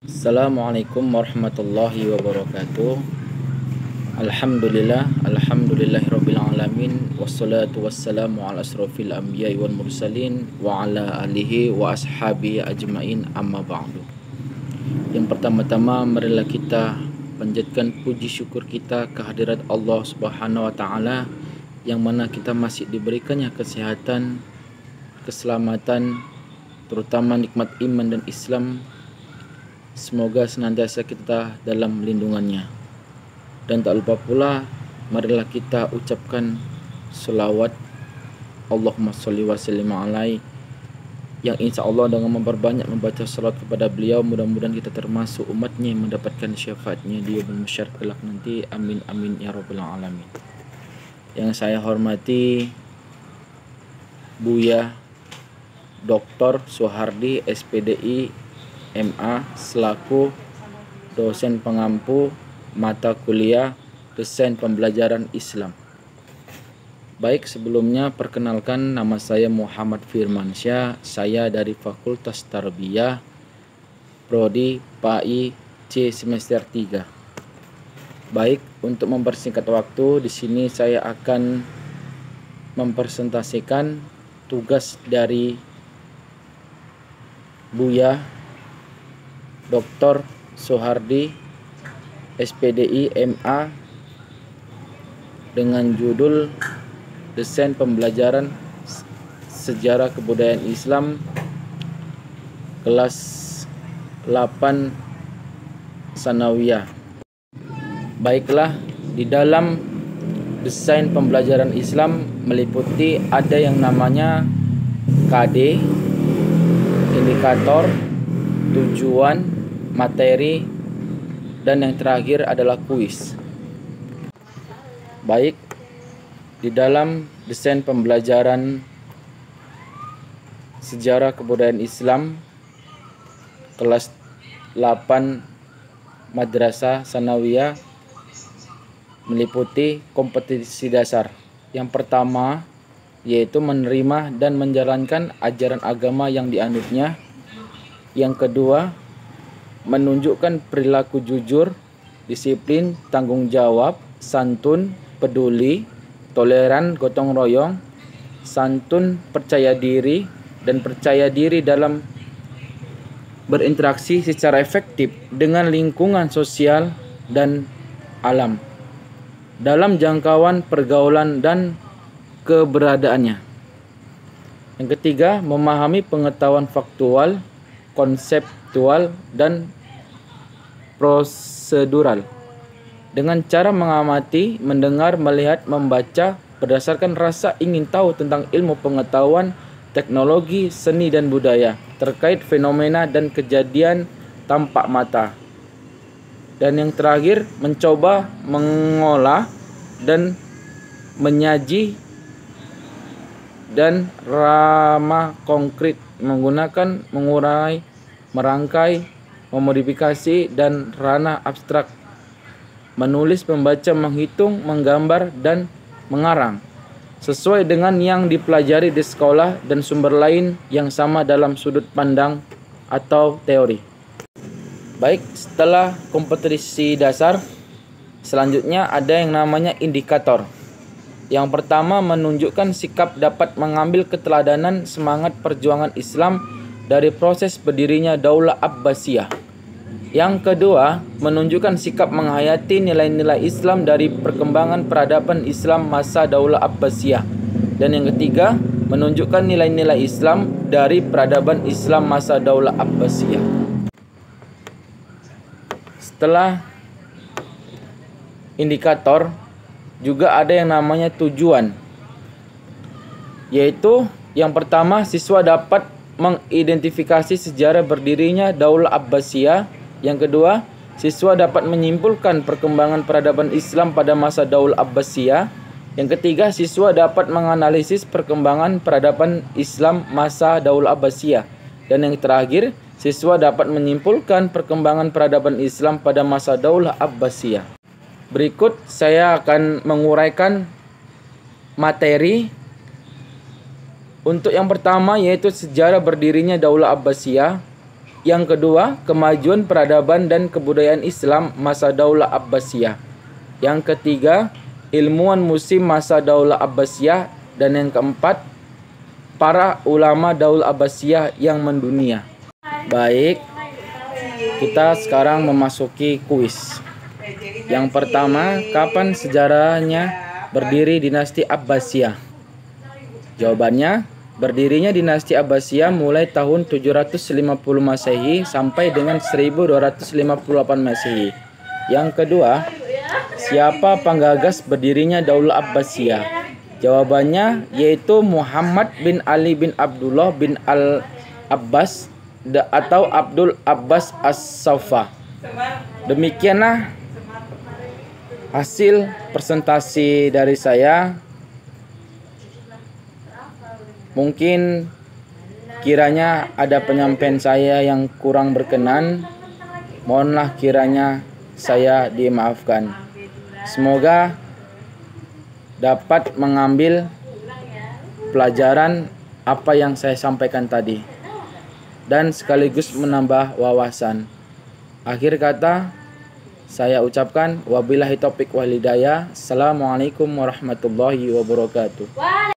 Assalamualaikum warahmatullahi wabarakatuh. Alhamdulillahirabbil alamin, wassalatu wassalamu ala asrofil anbiya'i wal mursalin wa ala alihi wa ashabihi ajmain, amma ba'du. Yang pertama-tama, marilah kita panjatkan puji syukur kita kehadirat Allah Subhanahu wa taala, yang mana kita masih diberikannya kesehatan, keselamatan, terutama nikmat iman dan Islam. Semoga senantiasa kita dalam lindungannya. Dan tak lupa pula, marilah kita ucapkan selawat Allahumma sholli wa sallim alaihi, yang insya Allah dengan memperbanyak membaca salawat kepada beliau, mudah-mudahan kita termasuk umatnya yang mendapatkan syafaatnya di yaumul mahsyar kelak nanti. Amin amin ya rabbal alamin. Yang saya hormati Buya Dr. Soehardi SPDI MA selaku dosen pengampu mata kuliah Desain Pembelajaran Islam. Baik, sebelumnya perkenalkan, nama saya Muhammad Firmansyah. Saya dari Fakultas Tarbiyah Prodi PAI C semester 3. Baik, untuk mempersingkat waktu, di sini saya akan mempresentasikan tugas dari Buya Dr. Soehardi SPDI MA dengan judul Desain Pembelajaran Sejarah Kebudayaan Islam kelas 8 Sanawiyah. Baiklah, di dalam desain pembelajaran Islam meliputi ada yang namanya KD, indikator, tujuan, materi, dan yang terakhir adalah kuis. Baik, di dalam desain pembelajaran sejarah kebudayaan Islam kelas 8 Madrasah Sanawiyah meliputi kompetisi dasar. Yang pertama yaitu menerima dan menjalankan ajaran agama yang dianutnya. Yang kedua, menunjukkan perilaku jujur, disiplin, tanggung jawab, santun, peduli, toleran, gotong royong, santun, percaya diri, dan percaya diri dalam berinteraksi secara efektif dengan lingkungan sosial dan alam dalam jangkauan pergaulan dan keberadaannya. Yang ketiga, memahami pengetahuan faktual, konseptual, dan prosedural dengan cara mengamati, mendengar, melihat, membaca berdasarkan rasa ingin tahu tentang ilmu pengetahuan, teknologi, seni, dan budaya terkait fenomena dan kejadian tampak mata. Dan yang terakhir, mencoba mengolah dan menyaji dan ramah konkret menggunakan mengurai, merangkai, memodifikasi, dan ranah abstrak, menulis, membaca, menghitung, menggambar, dan mengarang sesuai dengan yang dipelajari di sekolah dan sumber lain yang sama dalam sudut pandang atau teori. Baik, setelah kompetisi dasar, selanjutnya ada yang namanya indikator. Yang pertama, menunjukkan sikap dapat mengambil keteladanan semangat perjuangan Islam dari proses berdirinya Daulah Abbasiyah. Yang kedua, menunjukkan sikap menghayati nilai-nilai Islam dari perkembangan peradaban Islam masa Daulah Abbasiyah. Dan yang ketiga, menunjukkan nilai-nilai Islam dari peradaban Islam masa Daulah Abbasiyah. Setelah indikator, juga ada yang namanya tujuan, yaitu yang pertama, siswa dapat mengidentifikasi sejarah berdirinya Daulah Abbasiyah. Yang kedua, siswa dapat menyimpulkan perkembangan peradaban Islam pada masa Daulah Abbasiyah. Yang ketiga, siswa dapat menganalisis perkembangan peradaban Islam masa Daulah Abbasiyah. Dan yang terakhir, siswa dapat menyimpulkan perkembangan peradaban Islam pada masa Daulah Abbasiyah. Berikut saya akan menguraikan materi. Untuk yang pertama yaitu sejarah berdirinya Daulah Abbasiyah. Yang kedua, kemajuan peradaban dan kebudayaan Islam masa Daulah Abbasiyah. Yang ketiga, ilmuwan muslim masa Daulah Abbasiyah. Dan yang keempat, para ulama Daulah Abbasiyah yang mendunia. Baik, kita sekarang memasuki kuis. Yang pertama, kapan sejarahnya berdiri dinasti Abbasiyah? Jawabannya, berdirinya dinasti Abbasiyah mulai tahun 750 Masehi sampai dengan 1258 Masehi. Yang kedua, siapa penggagas berdirinya Daulah Abbasiyah? Jawabannya yaitu Muhammad bin Ali bin Abdullah bin Al-Abbas atau Abdul Abbas As-Saffah. Demikianlah hasil presentasi dari saya. Mungkin kiranya ada penyampaian saya yang kurang berkenan. Mohonlah kiranya saya dimaafkan. Semoga dapat mengambil pelajaran apa yang saya sampaikan tadi dan sekaligus menambah wawasan. Akhir kata saya ucapkan wabillahi taufiq wal hidayah. Assalamualaikum warahmatullahi wabarakatuh.